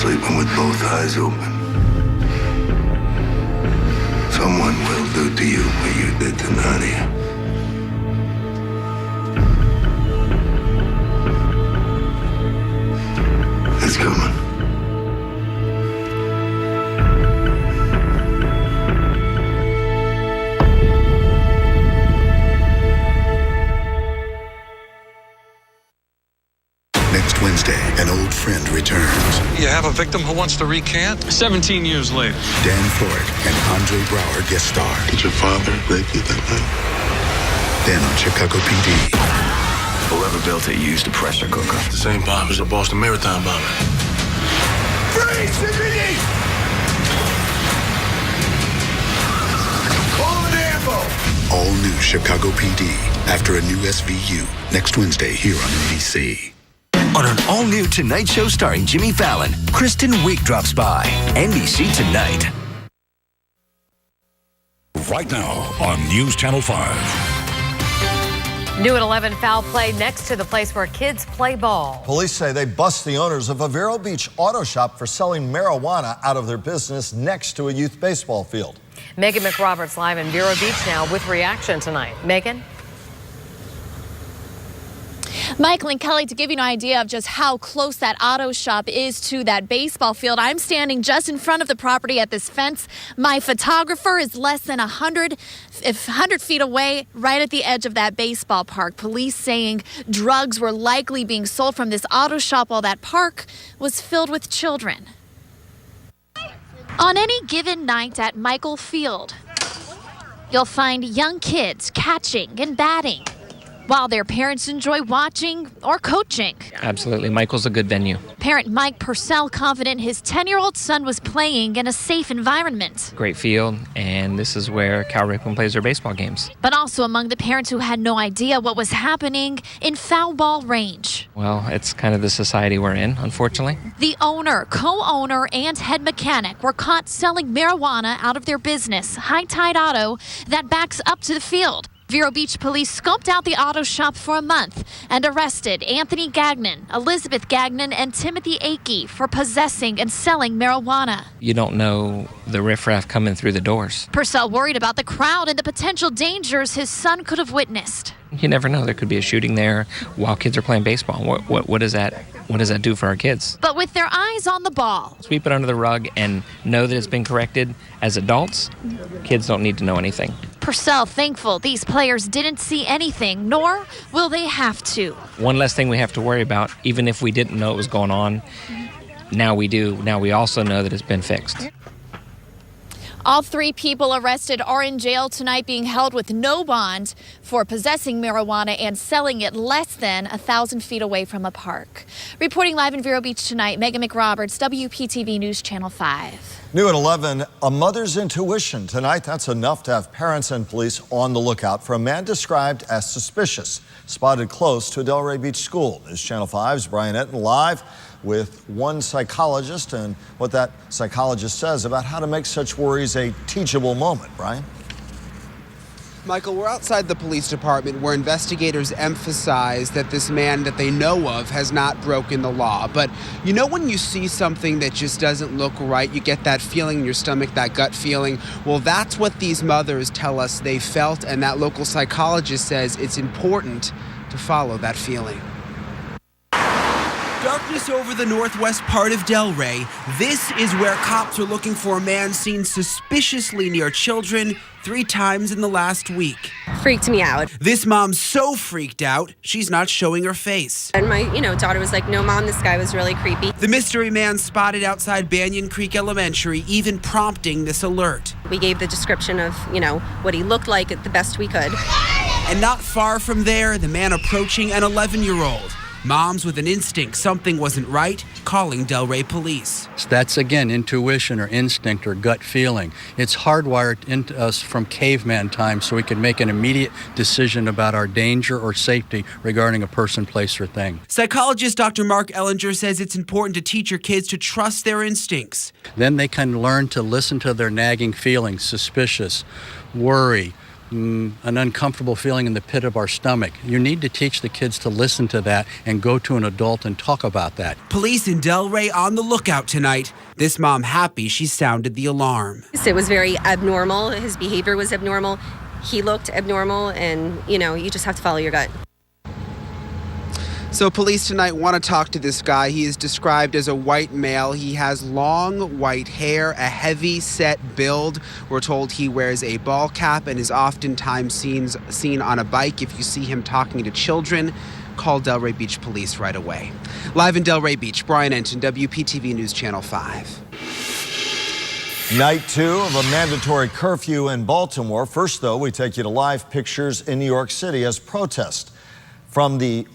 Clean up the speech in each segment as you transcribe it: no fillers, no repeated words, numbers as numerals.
sleeping with both eyes open. Someone will do to you what you did to Nadia. It's coming. Next Wednesday, an old friend returns. You have a victim who wants to recant? 17 years later. Dan Thorpe and Andre Brower guest star. Did your father rape you that night? Then on Chicago PD. Whoever built it used a pressure cooker. The same bomb as the Boston Marathon bombing. Freeze! CPD! Call an ambo! All new Chicago PD after a new SVU next Wednesday here on NBC. On an all-new Tonight Show starring Jimmy Fallon, Kristen Wiig drops by. NBC Tonight. Right now on News Channel 5. New at 11, foul play next to the place where kids play ball. Police say they bust the owners of a Vero Beach auto shop for selling marijuana out of their business next to a youth baseball field. Megan McRoberts live in Vero Beach now with reaction tonight. Megan? Michael and Kelly, to give you an idea of just how close that auto shop is to that baseball field, I'm standing just in front of the property at this fence. My photographer is less than 100 feet away, right at the edge of that baseball park. Police saying drugs were likely being sold from this auto shop while that park was filled with children. On any given night at Michael Field, you'll find young kids catching and batting, while their parents enjoy watching or coaching. Absolutely. Michael's a good venue. Parent Mike Purcell confident his 10-year-old son was playing in a safe environment. Great field, and this is where Cal Ripken plays their baseball games. But also among the parents who had no idea what was happening in foul ball range. Well, it's kind of the society we're in, unfortunately. The owner, co-owner, and head mechanic were caught selling marijuana out of their business, High Tide Auto, that backs up to the field. Vero Beach police scoped out the auto shop for a month and arrested Anthony Gagnon, Elizabeth Gagnon, and Timothy Akey for possessing and selling marijuana. You don't know the riffraff coming through the doors. Purcell worried about the crowd and the potential dangers his son could have witnessed. You never know. There could be a shooting there while kids are playing baseball. What does that do for our kids? But with their eyes on the ball. Sweep it under the rug and know that it's been corrected. As adults, kids don't need to know anything. Purcell thankful these players didn't see anything, nor will they have to. One less thing we have to worry about, even if we didn't know it was going on. Now we do. Now we also know that it's been fixed. All 3 people arrested are in jail tonight, being held with no bond for possessing marijuana and selling it less than 1,000 feet away from a park. Reporting live in Vero Beach tonight, Megan McRoberts, WPTV News Channel 5. New at 11, a mother's intuition. Tonight, that's enough to have parents and police on the lookout for a man described as suspicious, spotted close to a Delray Beach school. News Channel 5's Brian Etten live with one psychologist and what that psychologist says about how to make such worries a teachable moment. Brian? Michael, we're outside the police department where investigators emphasize that this man that they know of has not broken the law. But you know when you see something that just doesn't look right, you get that feeling in your stomach, that gut feeling? Well, that's what these mothers tell us they felt, and that local psychologist says it's important to follow that feeling. Darkness over the northwest part of Delray. This is where cops are looking for a man seen suspiciously near children 3 times in the last week. Freaked me out. This mom's so freaked out, she's not showing her face. And my, daughter was like, no, Mom, this guy was really creepy. The mystery man spotted outside Banyan Creek Elementary, even prompting this alert. We gave the description of, what he looked like the best we could. And not far from there, the man approaching an 11-year-old. Moms with an instinct something wasn't right, calling Delray police. That's, again, intuition or instinct or gut feeling. It's hardwired into us from caveman time so we can make an immediate decision about our danger or safety regarding a person, place, or thing. Psychologist Dr. Mark Ellinger says it's important to teach your kids to trust their instincts. Then they can learn to listen to their nagging feelings, suspicious, worry, an uncomfortable feeling in the pit of our stomach. You need to teach the kids to listen to that and go to an adult and talk about that. Police in Delray on the lookout tonight. This mom happy she sounded the alarm. It was very abnormal. His behavior was abnormal. He looked abnormal, and, you just have to follow your gut. So police tonight want to talk to this guy. He is described as a white male. He has long white hair, a heavy set build. We're told he wears a ball cap and is oftentimes seen on a bike. If you see him talking to children, call Delray Beach Police right away. Live in Delray Beach, Brian Enton, WPTV News Channel 5. Night 2 of a mandatory curfew in Baltimore. First, though, we take you to live pictures in New York City as protest from the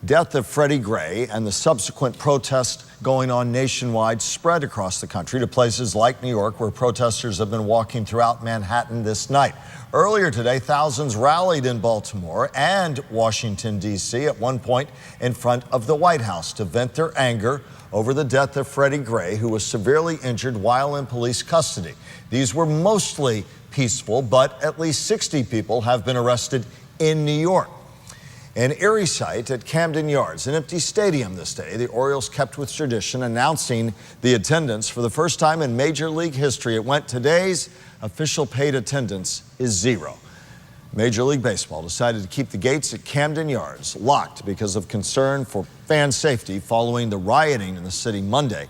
death of Freddie Gray and the subsequent protest going on nationwide spread across the country to places like New York, where protesters have been walking throughout Manhattan this night. Earlier today, thousands rallied in Baltimore and Washington, D.C., at one point in front of the White House to vent their anger over the death of Freddie Gray, who was severely injured while in police custody. These were mostly peaceful, but at least 60 people have been arrested in New York. An eerie sight at Camden Yards, an empty stadium this day. The Orioles kept with tradition, announcing the attendance for the first time in Major League history. It went today's official paid attendance is 0. Major League Baseball decided to keep the gates at Camden Yards locked because of concern for fan safety following the rioting in the city Monday.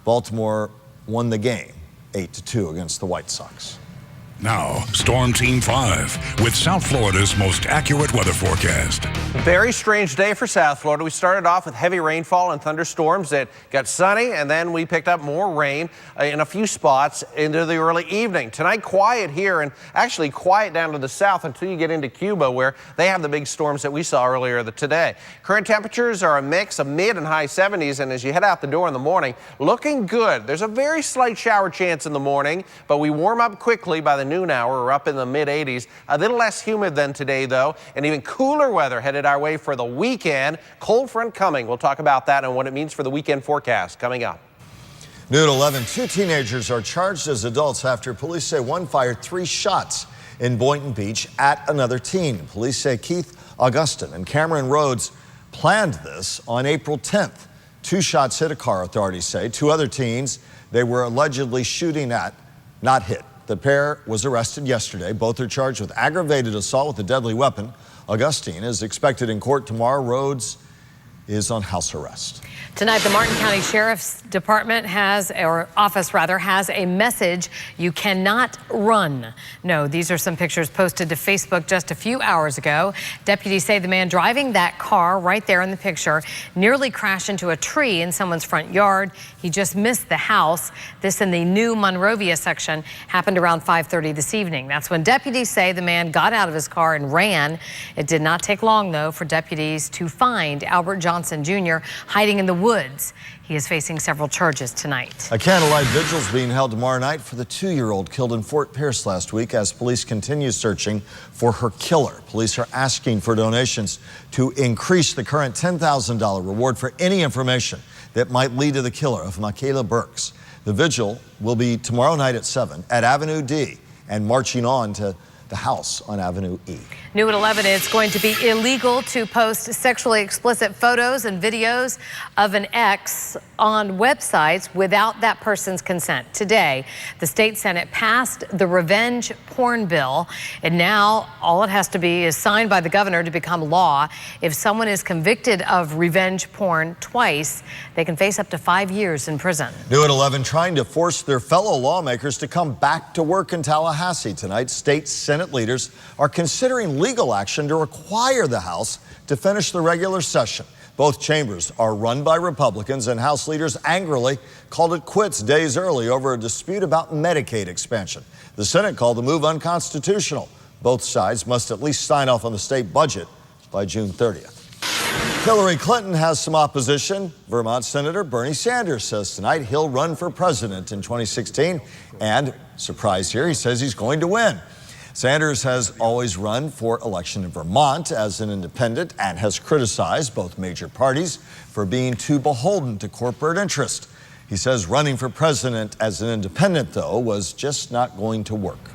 Baltimore won the game 8-2 against the White Sox. Now, Storm Team 5 with South Florida's most accurate weather forecast. Very strange day for South Florida. We started off with heavy rainfall and thunderstorms. It got sunny, and then we picked up more rain in a few spots into the early evening. Tonight, quiet here, and actually quiet down to the south until you get into Cuba, where they have the big storms that we saw earlier today. Current temperatures are a mix of mid and high 70s, and as you head out the door in the morning, looking good. There's a very slight shower chance in the morning, but we warm up quickly by the noon hour. We're up in the mid-80s. A little less humid than today, though, and even cooler weather headed our way for the weekend. Cold front coming. We'll talk about that and what it means for the weekend forecast coming up. New at 11, 2 teenagers are charged as adults after police say one fired 3 shots in Boynton Beach at another teen. Police say Keith Augustin and Cameron Rhodes planned this on April 10th. 2 shots hit a car, authorities say. 2 other teens they were allegedly shooting at, not hit. The pair was arrested yesterday. Both are charged with aggravated assault with a deadly weapon. Augustine is expected in court tomorrow. Rhodes is on house arrest. Tonight, the Martin County Sheriff's Department has a message: you cannot run. No, these are some pictures posted to Facebook just a few hours ago. Deputies say the man driving that car right there in the picture nearly crashed into a tree in someone's front yard. He just missed the house. This in the new Monrovia section happened around 5:30 this evening. That's when deputies say the man got out of his car and ran. It did not take long, though, for deputies to find Albert Johnson Jr. hiding in the woods. He is facing several charges tonight. A candlelight vigil is being held tomorrow night for the 2-year-old killed in Fort Pierce last week as police continue searching for her killer. Police are asking for donations to increase the current $10,000 reward for any information that might lead to the killer of Michaela Burks. The vigil will be tomorrow night at 7 at Avenue D and marching on to the house on Avenue E. New at 11, it's going to be illegal to post sexually explicit photos and videos of an ex on websites without that person's consent. Today, the state Senate passed the revenge porn bill, and now all it has to be is signed by the governor to become law. If someone is convicted of revenge porn twice, they can face up to 5 years in prison. New at 11, trying to force their fellow lawmakers to come back to work in Tallahassee tonight. State Senate leaders are considering legal action to require the House to finish the regular session. Both chambers are run by Republicans, and House leaders angrily called it quits days early over a dispute about Medicaid expansion. The Senate called the move unconstitutional. Both sides must at least sign off on the state budget by June 30th. Hillary Clinton has some opposition. Vermont Senator Bernie Sanders says tonight he'll run for president in 2016. And, surprise here, he says he's going to win. Sanders has always run for election in Vermont as an independent and has criticized both major parties for being too beholden to corporate interest. He says running for president as an independent, though, was just not going to work.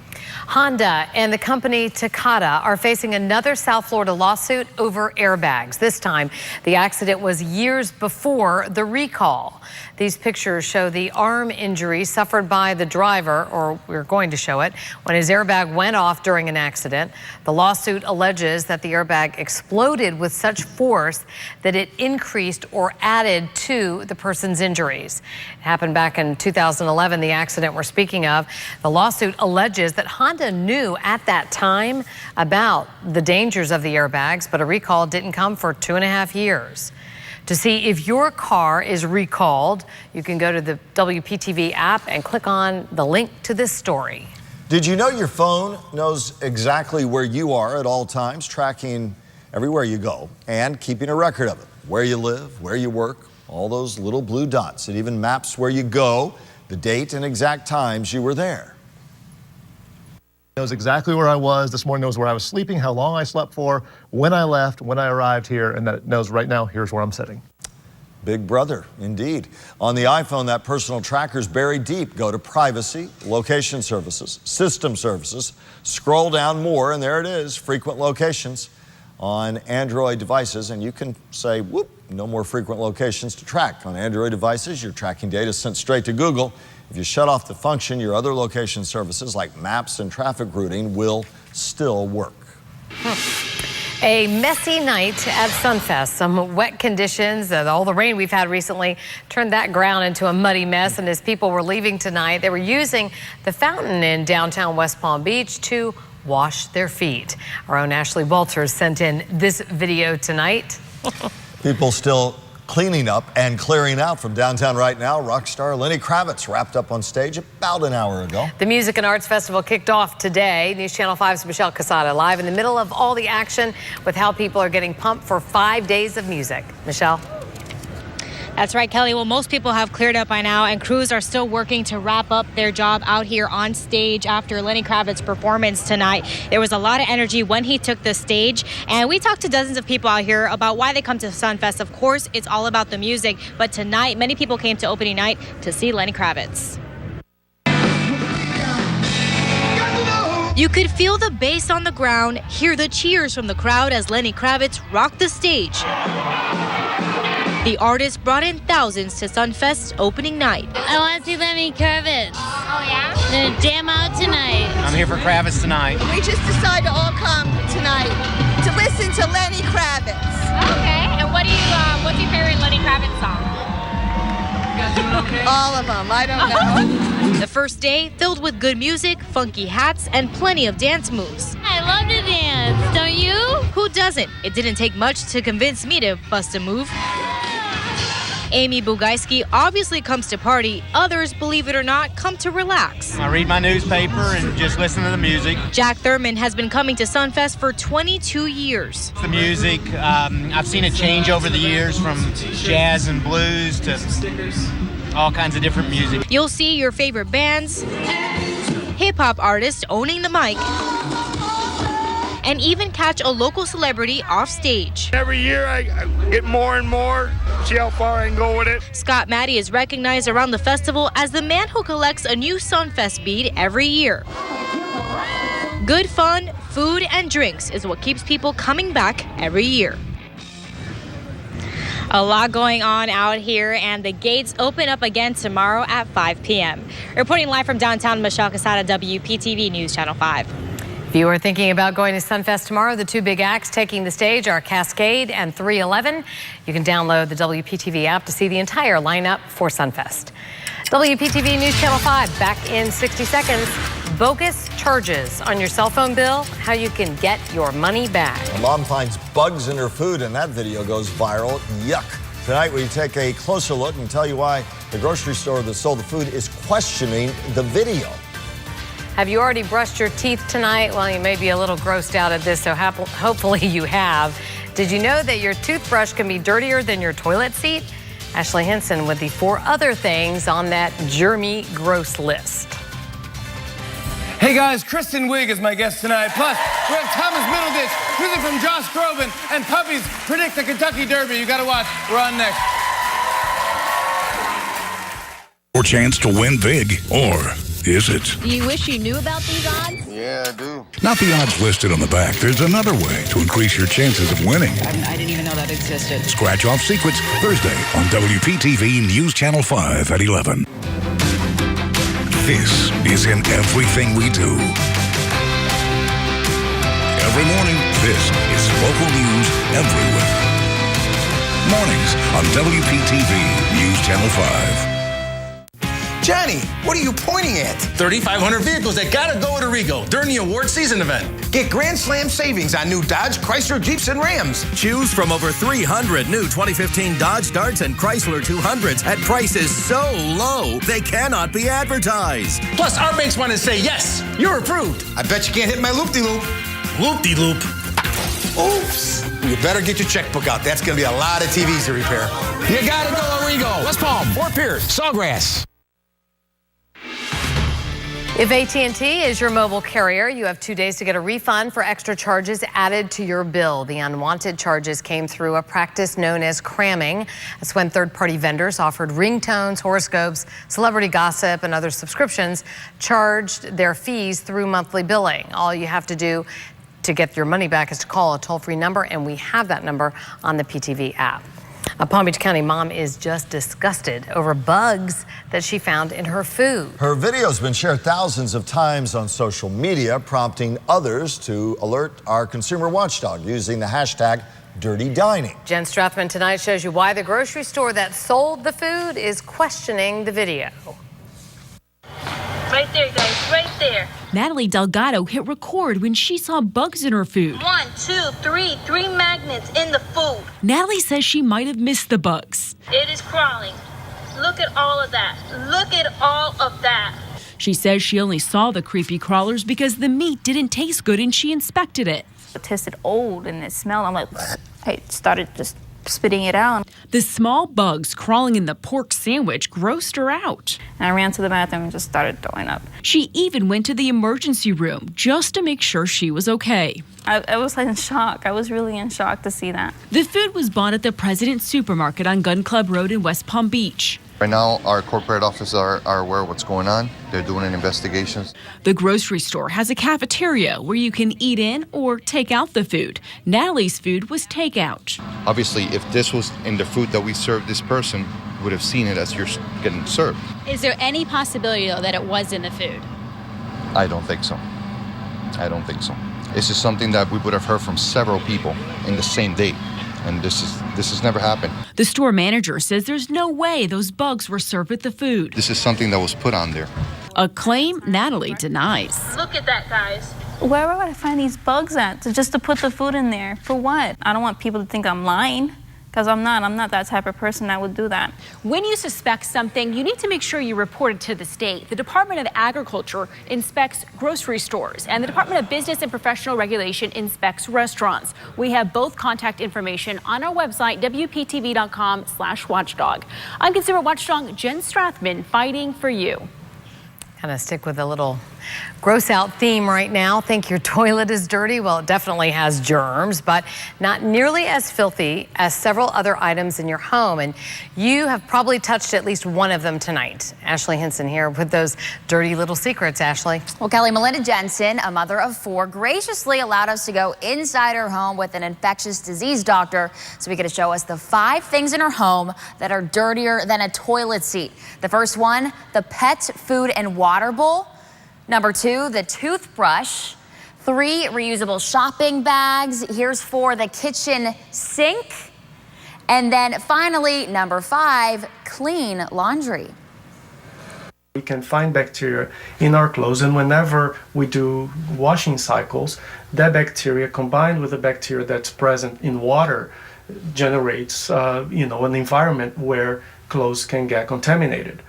Honda and the company Takata are facing another South Florida lawsuit over airbags. This time, the accident was years before the recall. These pictures show the arm injury suffered by the driver, or we're going to show it, when his airbag went off during an accident. The lawsuit alleges that the airbag exploded with such force that it increased or added to the person's injuries. It happened back in 2011, the accident we're speaking of. The lawsuit alleges that Honda knew at that time about the dangers of the airbags, but a recall didn't come for 2.5 years. To see if your car is recalled, you can go to the WPTV app and click on the link to this story. Did you know your phone knows exactly where you are at all times, tracking everywhere you go and keeping a record of it? Where you live, where you work, all those little blue dots. It even maps where you go, the date and exact times you were there. Knows exactly where I was. This morning knows where I was sleeping, how long I slept for, when I left, when I arrived here, and that it knows right now, here's where I'm sitting. Big brother, indeed. On the iPhone, that personal tracker's buried deep. Go to Privacy, Location Services, System Services, scroll down more, and there it is, frequent locations on Android devices, and you can say, whoop, no more frequent locations to track. On Android devices, your tracking data is sent straight to Google. If you shut off the function, your other location services like maps and traffic routing will still work. A messy night at Sunfest. Some wet conditions, all the rain we've had recently turned that ground into a muddy mess. And as people were leaving tonight, they were using the fountain in downtown West Palm Beach to wash their feet. Our own Ashley Walters sent in this video tonight. People still cleaning up and clearing out from downtown right now. Rock star Lenny Kravitz wrapped up on stage about an hour ago. The Music and Arts Festival kicked off today. News Channel 5's Michelle Casada live in the middle of all the action with how people are getting pumped for 5 days of music. Michelle? That's right, Kelly. Well, most people have cleared up by now, and crews are still working to wrap up their job out here on stage after Lenny Kravitz's performance tonight. There was a lot of energy when he took the stage, and we talked to dozens of people out here about why they come to Sunfest. Of course, it's all about the music, but tonight, many people came to opening night to see Lenny Kravitz. You could feel the bass on the ground, hear the cheers from the crowd as Lenny Kravitz rocked the stage. The artist brought in thousands to Sunfest's opening night. I want to see Lenny Kravitz. Oh, yeah? I'm gonna jam out tonight. I'm here for Kravitz tonight. We just decided to all come tonight to listen to Lenny Kravitz. Okay, and what's your favorite Lenny Kravitz song? All of them, I don't know. The first day filled with good music, funky hats, and plenty of dance moves. I love to dance, don't you? Who doesn't? It didn't take much to convince me to bust a move. Amy Bugaiski obviously comes to party. Others, believe it or not, come to relax. I read my newspaper and just listen to the music. Jack Thurman has been coming to Sunfest for 22 years. The music, I've seen it change over the years from jazz and blues to all kinds of different music. You'll see your favorite bands, hip-hop artists owning the mic, and even catch a local celebrity off stage. Every year I get more and more, see how far I can go with it. Scott Maddie is recognized around the festival as the man who collects a new Sunfest bead every year. Good fun, food, and drinks is what keeps people coming back every year. A lot going on out here, and the gates open up again tomorrow at 5 p.m. Reporting live from downtown, Michelle Casada, WPTV News Channel 5. If you are thinking about going to Sunfest tomorrow, the two big acts taking the stage are Cascade and 311. You can download the WPTV app to see the entire lineup for Sunfest. WPTV News Channel 5, back in 60 seconds. Bogus charges on your cell phone bill, how you can get your money back. A mom finds bugs in her food and that video goes viral. Yuck. Tonight we take a closer look and tell you why the grocery store that sold the food is questioning the video. Have you already brushed your teeth tonight? Well, you may be a little grossed out at this, so hopefully you have. Did you know that your toothbrush can be dirtier than your toilet seat? Ashley Henson with the 4 other things on that germy gross list. Hey guys, Kristen Wiig is my guest tonight. Plus, we have Thomas Middleditch, music from Josh Groban, and Puppies Predict the Kentucky Derby. You gotta watch. We're on next. Your chance to win big or is it? Do you wish you knew about these odds? Yeah, I do. Not the odds listed on the back. There's another way to increase your chances of winning. I didn't even know that existed. Scratch Off Secrets, Thursday on WPTV News Channel 5 at 11. This is in everything we do. Every morning, this is local news everywhere. Mornings on WPTV News Channel 5. Johnny, what are you pointing at? 3,500 vehicles that gotta go to Rego during the award season event. Get Grand Slam savings on new Dodge, Chrysler, Jeeps, and Rams. Choose from over 300 new 2015 Dodge Darts and Chrysler 200s at prices so low they cannot be advertised. Plus, our banks want to say, yes, you're approved. I bet you can't hit my loop-de-loop. Loop-de-loop. Oops. You better get your checkbook out. That's gonna be a lot of TVs to repair. You gotta go to Rego. West Palm, Fort Pierce, Sawgrass. If AT&T is your mobile carrier, you have 2 days to get a refund for extra charges added to your bill. The unwanted charges came through a practice known as cramming. That's when third-party vendors offered ringtones, horoscopes, celebrity gossip, and other subscriptions charged their fees through monthly billing. All you have to do to get your money back is to call a toll-free number, and we have that number on the PTV app. A Palm Beach County mom is just disgusted over bugs that she found in her food. Her video's been shared thousands of times on social media, prompting others to alert our consumer watchdog using the hashtag Dirty Dining. Jen Strathman tonight shows you why the grocery store that sold the food is questioning the video. Right there, guys, right there. Natalie Delgado hit record when she saw bugs in her food. 1, 2, 3, 3 magnets in the food. Natalie says she might have missed the bugs. It is crawling. Look at all of that. Look at all of that. She says she only saw the creepy crawlers because the meat didn't taste good and she inspected it. It tasted old and it smelled. I'm like, I started just spitting it out. The small bugs crawling in the pork sandwich grossed her out. And I ran to the bathroom and just started throwing up. She even went to the emergency room just to make sure she was okay. I was in shock. I was really in shock to see that. The food was bought at the President's Supermarket on Gun Club Road in West Palm Beach. Right now, our corporate officers are aware of what's going on. They're doing investigations. The grocery store has a cafeteria where you can eat in or take out the food. Natalie's food was takeout. Obviously, if this was in the food that we served this person, would have seen it as you're getting served. Is there any possibility, though, that it was in the food? I don't think so. I don't think so. This is something that we would have heard from several people in the same day. And this has never happened. The store manager says there's no way those bugs were served with the food. This is something that was put on there. A claim Natalie denies. Look at that, guys. Where would I find these bugs at? Just to put the food in there? For what? I don't want people to think I'm lying. Because I'm not that type of person that would do that. When you suspect something, you need to make sure you report it to the state. The Department of Agriculture inspects grocery stores, and the Department of Business and Professional Regulation inspects restaurants. We have both contact information on our website, WPTV.com/watchdog. I'm Consumer Watchdog Jen Strathman, fighting for you. Kind of stick with a little gross out theme right now. Think your toilet is dirty? Well, it definitely has germs, but not nearly as filthy as several other items in your home. And you have probably touched at least one of them tonight. Ashley Hinson here with those dirty little secrets. Ashley. Well, Kelly, Melinda Jensen, a mother of 4, graciously allowed us to go inside her home with an infectious disease doctor so we could show us the 5 things in her home that are dirtier than a toilet seat. The first one, the pet food and water bowl. Number 2, the toothbrush. 3, reusable shopping bags. Here's 4, the kitchen sink. And then finally, number 5, clean laundry. We can find bacteria in our clothes, and whenever we do washing cycles, that bacteria combined with the bacteria that's present in water generates an environment where clothes can get contaminated.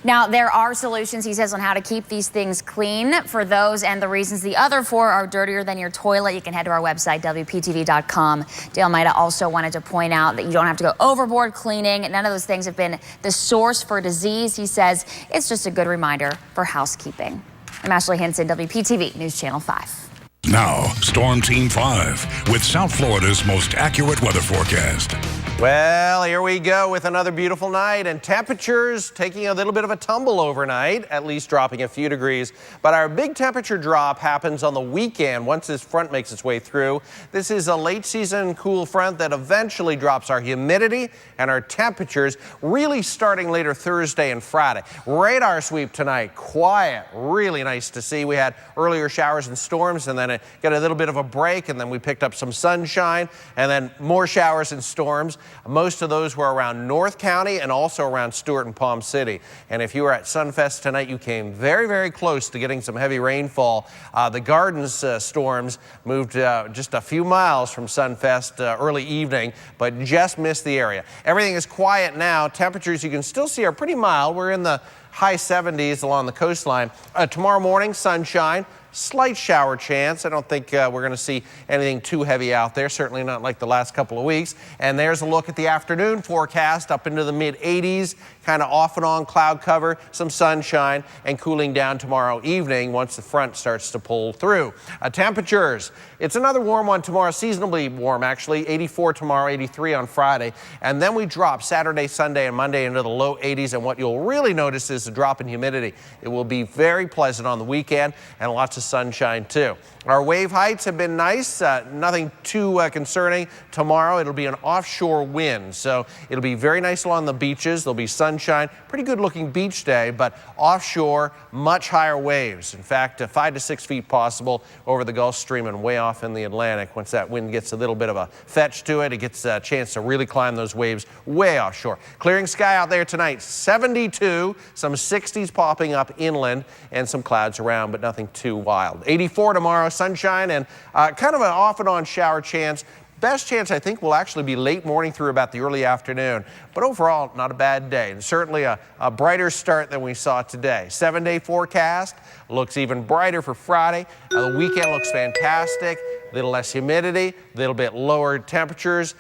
Now, there are solutions, he says, on how to keep these things clean. For those and the reasons the other 4 are dirtier than your toilet, you can head to our website, WPTV.com. Dale Maida also wanted to point out that you don't have to go overboard cleaning. None of those things have been the source for disease. He says it's just a good reminder for housekeeping. I'm Ashley Hinson, WPTV News Channel 5. Now, Storm Team 5 with South Florida's most accurate weather forecast. Well, here we go with another beautiful night, and temperatures taking a little bit of a tumble overnight, at least dropping a few degrees. But our big temperature drop happens on the weekend once this front makes its way through. This is a late season cool front that eventually drops our humidity and our temperatures, really starting later Thursday and Friday. Radar sweep tonight, quiet, really nice to see. We had earlier showers and storms, and then it got a little bit of a break, and then we picked up some sunshine, and then more showers and storms. Most of those were around North County and also around Stewart and Palm City. And if you were at Sunfest tonight, you came very, very close to getting some heavy rainfall. The Gardens storms moved just a few miles from Sunfest early evening, but just missed the area. Everything is quiet now. Temperatures you can still see are pretty mild. We're in the high 70s along the coastline. Tomorrow morning, sunshine. Slight shower chance. I don't think we're going to see anything too heavy out there, certainly not like the last couple of weeks. And there's a look at the afternoon forecast up into the mid-80s, kind of off and on cloud cover, some sunshine, and cooling down tomorrow evening once the front starts to pull through. Temperatures, it's another warm one tomorrow, seasonably warm actually, 84 tomorrow, 83 on Friday. And then we drop Saturday, Sunday, and Monday into the low 80s. And what you'll really notice is the drop in humidity. It will be very pleasant on the weekend and lots of sunshine too. Our wave heights have been nice, nothing too concerning. Tomorrow it'll be an offshore wind, so it'll be very nice along the beaches. There'll be sunshine, pretty good looking beach day, but offshore, much higher waves. In fact, 5 to 6 feet possible over the Gulf Stream and way off in the Atlantic. Once that wind gets a little bit of a fetch to it, it gets a chance to really climb those waves way offshore. Clearing sky out there tonight, 72, some 60s popping up inland and some clouds around, but nothing too wild. 84 tomorrow, sunshine, and kind of an off and on shower chance. Best chance, I think, will actually be late morning through about the early afternoon. But overall, not a bad day, and certainly a brighter start than we saw today. 7-day forecast looks even brighter for Friday. The weekend looks fantastic. A little less humidity, a little bit lower temperatures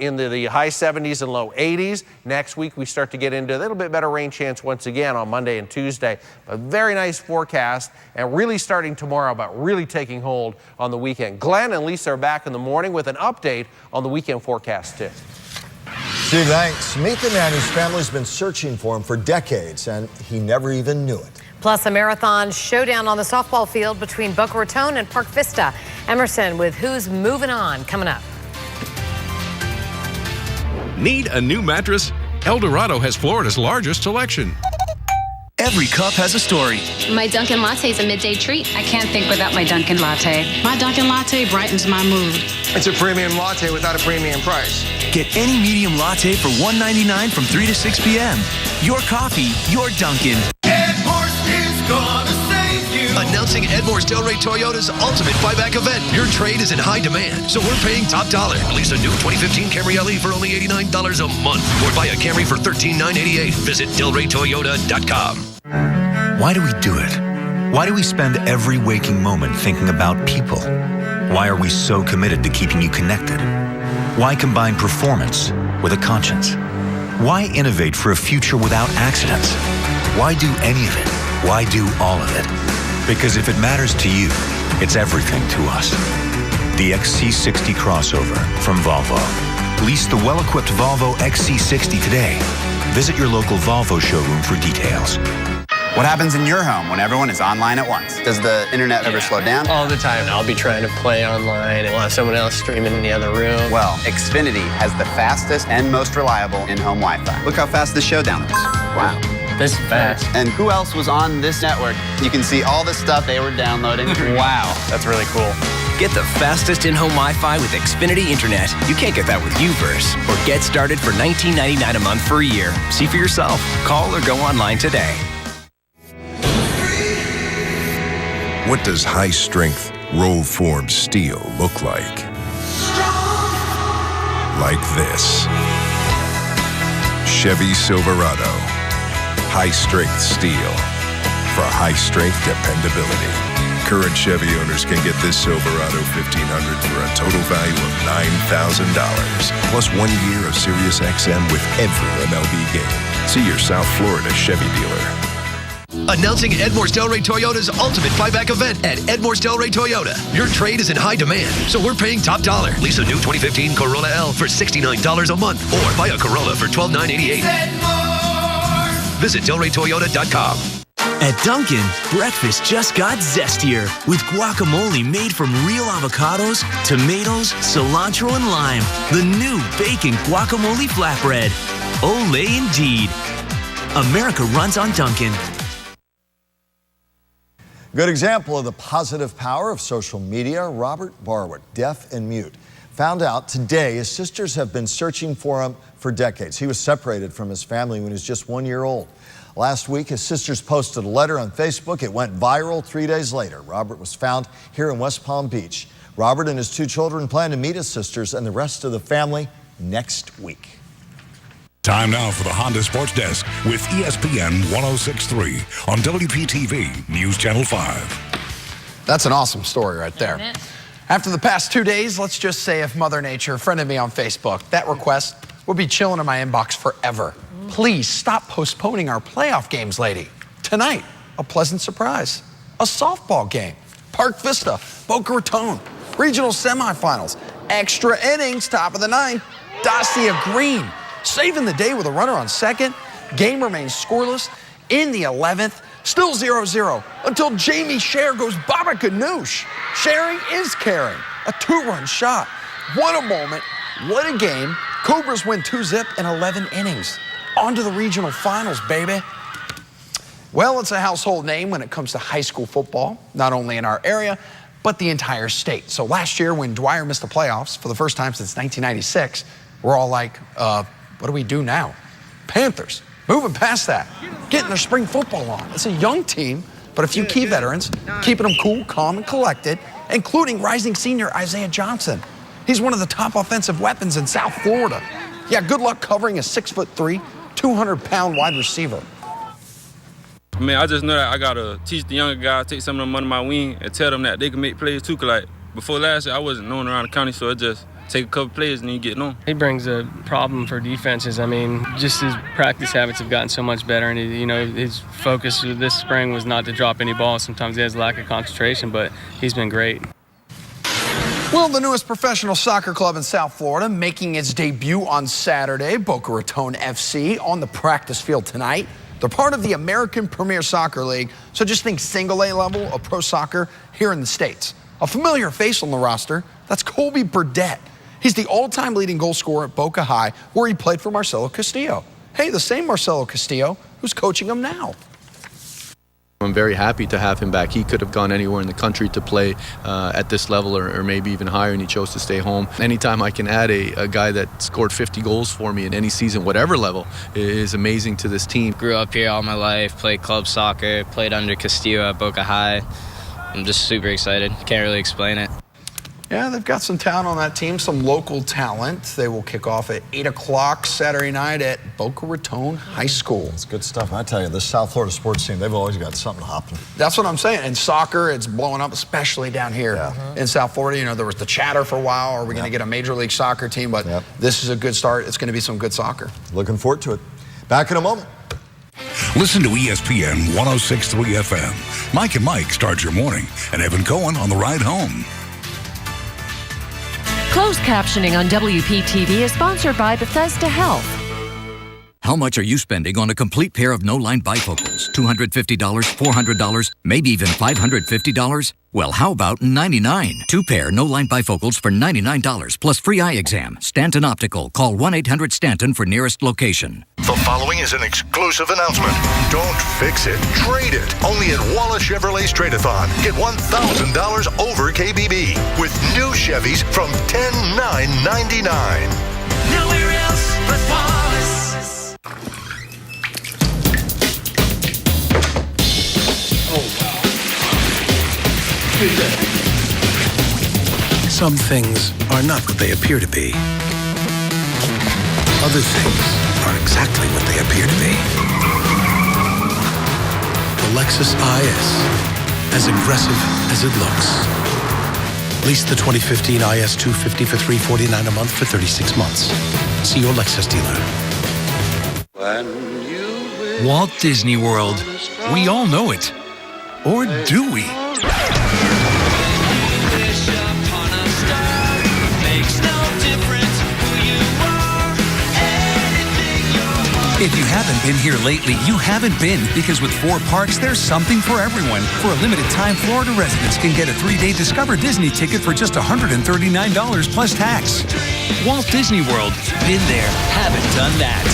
into the high 70s and low 80s. Next week, we start to get into a little bit better rain chance once again on Monday and Tuesday. A very nice forecast, and really starting tomorrow, but really taking hold on the weekend. Glenn and Lisa are back in the morning with an update on the weekend forecast, too. Steve, thanks. Meet the man whose family's been searching for him for decades, and he never even knew it. Plus, a marathon showdown on the softball field between Boca Raton and Park Vista. Emerson with Who's Moving On coming up. Need a new mattress? El Dorado has Florida's largest selection. Every cup has a story. My Dunkin' Latte is a midday treat. I can't think without my Dunkin' Latte. My Dunkin' Latte brightens my mood. It's a premium latte without a premium price. Get any medium latte for $1.99 from 3 to 6 p.m. Your coffee, your Dunkin'. Edmor's is gonna save you. Announcing Edmor's Delray Toyota's ultimate buyback event. Your trade is in high demand, so we're paying top dollar. Lease a new 2015 Camry LE for only $89 a month, or buy a Camry for $13,988. Visit DelrayToyota.com. Why do we do it? Why do we spend every waking moment thinking about people? Why are we so committed to keeping you connected? Why combine performance with a conscience? Why innovate for a future without accidents? Why do any of it? Why do all of it? Because if it matters to you, it's everything to us. The XC60 crossover from Volvo. Lease the well-equipped Volvo XC60 today. Visit your local Volvo showroom for details. What happens in your home when everyone is online at once? Does the internet ever slow down? All the time. I'll be trying to play online and we'll have someone else streaming in the other room. Well, Xfinity has the fastest and most reliable in-home Wi-Fi. Look how fast this showdown is. Wow. This is fast. And who else was on this network? You can see all the stuff they were downloading. Wow, that's really cool. Get the fastest in-home Wi-Fi with Xfinity Internet. You can't get that with UVerse. Or get started for $19.99 a month for a year. See for yourself. Call or go online today. What does high-strength, roll-formed steel look like? Like this. Chevy Silverado. High-strength steel for high-strength dependability. Current Chevy owners can get this Silverado 1500 for a total value of $9,000, plus 1 year of Sirius XM with every MLB game. See your South Florida Chevy dealer. Announcing Edmore's Delray Toyota's ultimate buyback event at Edmore's Delray Toyota. Your trade is in high demand, so we're paying top dollar. Lease a new 2015 Corolla L for $69 a month, or buy a Corolla for $12,988. Visit DelrayToyota.com. At Dunkin', breakfast just got zestier with guacamole made from real avocados, tomatoes, cilantro, and lime. The new bacon guacamole flatbread. Olay indeed. America runs on Dunkin'. Good example of the positive power of social media. Robert Barwick, deaf and mute, found out today his sisters have been searching for him for decades. He was separated from his family when he was just 1 year old. Last week, his sisters posted a letter on Facebook. It went viral 3 days later. Robert was found here in West Palm Beach. Robert and his 2 children plan to meet his sisters and the rest of the family next week. Time now for the Honda Sports Desk with ESPN 106.3 on WPTV News Channel 5. That's an awesome story right there. After the past 2 days, let's just say if Mother Nature friended me on Facebook, that request would be chilling in my inbox forever. Please stop postponing our playoff games, lady. Tonight, a pleasant surprise. A softball game. Park Vista, Boca Raton, regional semifinals, extra innings, top of the ninth, Dacia Green. Saving the day with a runner on second. Game remains scoreless in the 11th. Still 0-0 until Jamie Sher goes Baba Ganoush. Sharing is caring. A 2-run shot. What a moment. What a game. Cobras win 2-zip in 11 innings. On to the regional finals, baby. Well, it's a household name when it comes to high school football, not only in our area, but the entire state. So last year when Dwyer missed the playoffs for the first time since 1996, we're all like, what do we do now? Panthers, moving past that, getting their spring football on. It's a young team, but a few key veterans, keeping them cool, calm, and collected, including rising senior Isaiah Johnson. He's one of the top offensive weapons in South Florida. Yeah, good luck covering a 6'3", 200-pound wide receiver. I mean, I just know that I got to teach the younger guys, take some of them under my wing, and tell them that they can make plays too. Cause like, before last year, I wasn't known around the county, so it just take a couple plays and you get known. He brings a problem for defenses. I mean, just his practice habits have gotten so much better, and his focus this spring was not to drop any balls. Sometimes he has a lack of concentration, but he's been great. Well, the newest professional soccer club in South Florida making its debut on Saturday, Boca Raton FC, on the practice field tonight. They're part of the American Premier Soccer League, so just think single A level of pro soccer here in the States. A familiar face on the roster, that's Colby Burdett. He's the all-time leading goal scorer at Boca High, where he played for Marcelo Castillo. Hey, the same Marcelo Castillo who's coaching him now. I'm very happy to have him back. He could have gone anywhere in the country to play at this level or maybe even higher, and he chose to stay home. Anytime I can add a guy that scored 50 goals for me in any season, whatever level, is amazing to this team. Grew up here all my life, played club soccer, played under Castillo at Boca High. I'm just super excited. Can't really explain it. Yeah, they've got some talent on that team, some local talent. They will kick off at 8 o'clock Saturday night at Boca Raton High School. It's good stuff. I tell you, this South Florida sports team, they've always got something hopping. That's what I'm saying. And soccer, it's blowing up, especially down here in South Florida. There was the chatter for a while, are we going to get a Major League Soccer team? But this is a good start. It's going to be some good soccer. Looking forward to it. Back in a moment. Listen to ESPN 106.3 FM. Mike and Mike start your morning, and Evan Cohen on the ride home. Closed captioning on WPTV is sponsored by Bethesda Health. How much are you spending on a complete pair of no-line bifocals? $250, $400, maybe even $550? Well, how about $99? 2-pair no-line bifocals for $99 plus free eye exam. Stanton Optical. Call 1-800-STANTON for nearest location. The following is an exclusive announcement. Don't fix it. Trade it. Only at Wallace Chevrolet Trade-A-Thon. Get $1,000 over KBB with new Chevys from $10,999. Nowhere else but Wallace. Some things are not what they appear to be. Other things are exactly what they appear to be. The Lexus IS, as aggressive as it looks. Lease the 2015 IS 250 for $349 a month for 36 months. See your Lexus dealer. When you Walt Disney World. We all know it. Or do we? If you haven't been here lately, you haven't been, because with 4 parks, there's something for everyone. For a limited time, Florida residents can get a 3-day Discover Disney ticket for just $139 plus tax. Walt Disney World. Been there, haven't done that.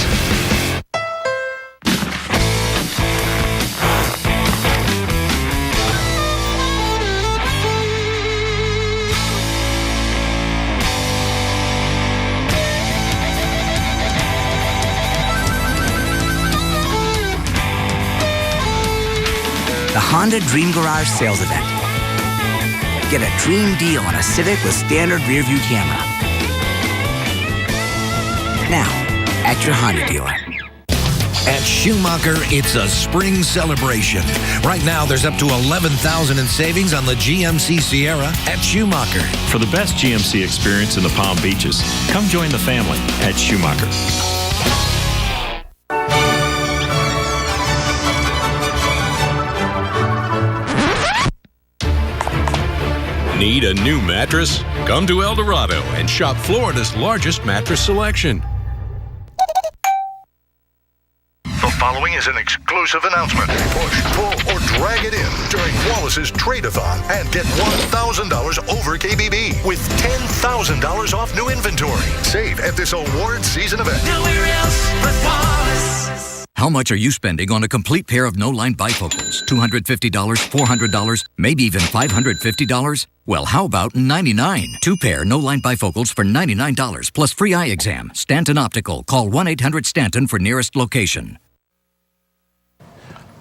The Honda Dream Garage sales event. Get a dream deal on a Civic with standard rear view camera. Now, at your Honda dealer. At Schumacher, it's a spring celebration. Right now, there's up to $11,000 in savings on the GMC Sierra at Schumacher. For the best GMC experience in the Palm Beaches, come join the family at Schumacher. Need a new mattress? Come to El Dorado and shop Florida's largest mattress selection. The following is an exclusive announcement. Push, pull, or drag it in during Wallace's Trade-A-Thon and get $1,000 over KBB with $10,000 off new inventory. Save at this award season event. Nowhere else but Wallace. How much are you spending on a complete pair of no-line bifocals? $250, $400, maybe even $550? Well, how about $99? 2-pair no-line bifocals for $99 plus free eye exam. Stanton Optical. Call 1-800-STANTON for nearest location.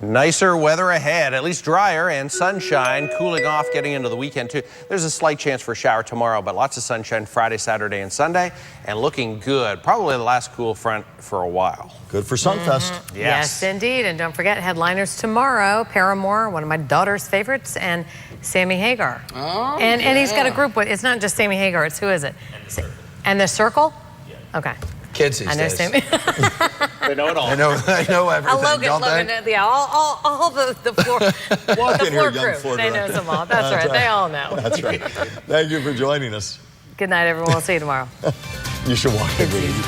Nicer weather ahead, at least drier and sunshine, cooling off getting into the weekend too. There's a slight chance for a shower tomorrow, but lots of sunshine Friday, Saturday, and Sunday, and looking good. Probably the last cool front for a while. Good for Sunfest. Yes, indeed. And don't forget, headliners tomorrow, Paramore, one of my daughter's favorites, and Sammy Hagar. Oh, and he's got a group with, it's not just Sammy Hagar, it's who is it? And the Circle? Okay. Kids these I know days. Sammy. They know it all. I know everything, don't they? Yeah, all the floor, Walk the in here, floor young crew. floor They know director. them all. That's right. They all know. That's right. Thank you for joining us. Good night, everyone. We'll see you tomorrow. You should walk in with me.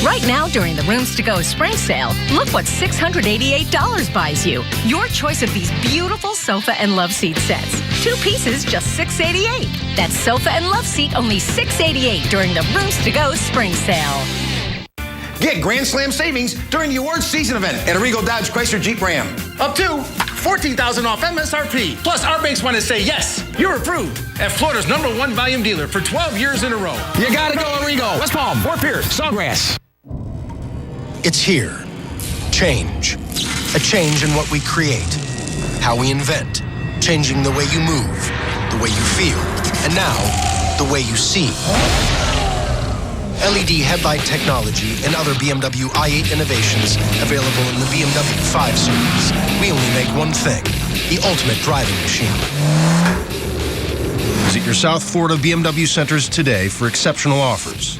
Right now, during the Rooms to Go spring sale, look what $688 buys you. Your choice of these beautiful sofa and love seat sets. 2 pieces, just $688. That's sofa and love seat, only $688 during the Rooms to Go spring sale. Get Grand Slam savings during the awards season event at Arrigo Dodge Chrysler Jeep Ram. Up to $14,000 off MSRP. Plus, our banks want to say, yes, you're approved at Florida's #1 volume dealer for 12 years in a row. You gotta go, Arrigo. West Palm, Fort Pierce, Sawgrass. It's here. Change. A change in what we create, how we invent, changing the way you move, the way you feel, and now, the way you see. LED headlight technology and other BMW i8 innovations available in the BMW 5 Series. We only make one thing, the ultimate driving machine. Visit your South Florida BMW centers today for exceptional offers.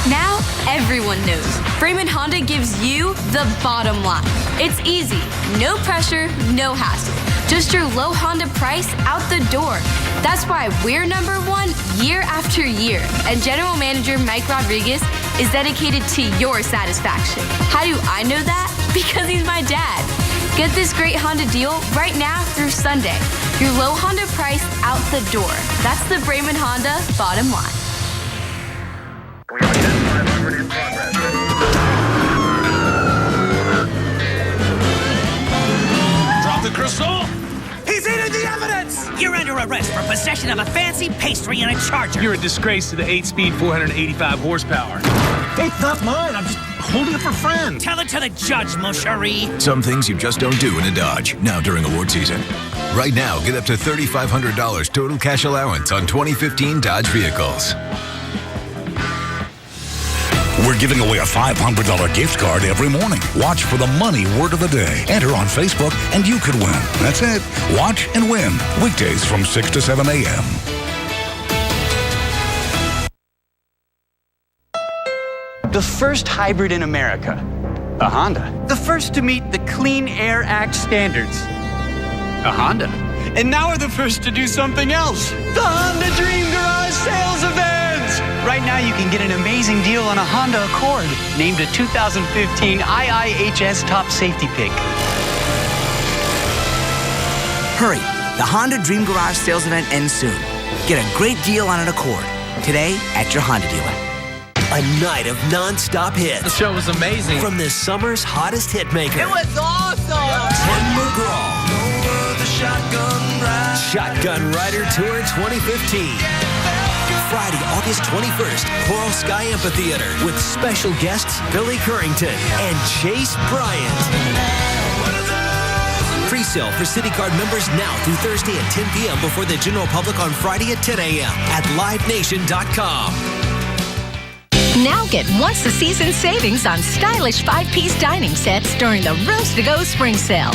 Now everyone knows Freeman Honda gives you the bottom line. It's easy, no pressure, no hassle. Just your low Honda price out the door. That's why we're #1 year after year. And General Manager Mike Rodriguez is dedicated to your satisfaction. How do I know that? Because he's my dad. Get this great Honda deal right now through Sunday. Your low Honda price out the door. That's the Bremen Honda bottom line. Drop the crystal. He's eating the evidence. You're under arrest for possession of a fancy pastry and a charger. You're a disgrace to the 8-speed, 485 horsepower. It's not mine. I'm just holding it for friends. Tell it to the judge, mon chéri. Some things you just don't do in a Dodge. Now during award season. Right now, get up to $3,500 total cash allowance on 2015 Dodge vehicles. We're giving away a $500 gift card every morning. Watch for the money word of the day. Enter on Facebook and you could win. That's it. Watch and win. Weekdays from 6 to 7 a.m. The first hybrid in America, a Honda. The first to meet the Clean Air Act standards, a Honda. And now we're the first to do something else, the Honda Dream Garage Sales Event. Right now you can get an amazing deal on a Honda Accord, named a 2015 IIHS Top Safety Pick. Hurry, the Honda Dream Garage Sales Event ends soon. Get a great deal on an Accord today at your Honda dealer. A night of non-stop hits. The show was amazing. From this summer's hottest hit maker. It was awesome. Tim McGraw. Shotgun Rider Tour 2015. Friday, August 21st, Coral Sky Amphitheater with special guests Billy Currington and Chase Bryant. Pre-sale for CityCard members now through Thursday at 10 p.m. before the general public on Friday at 10 a.m. at livenation.com. Now get once-a-season savings on stylish 5-piece dining sets during the Rooms to Go spring sale.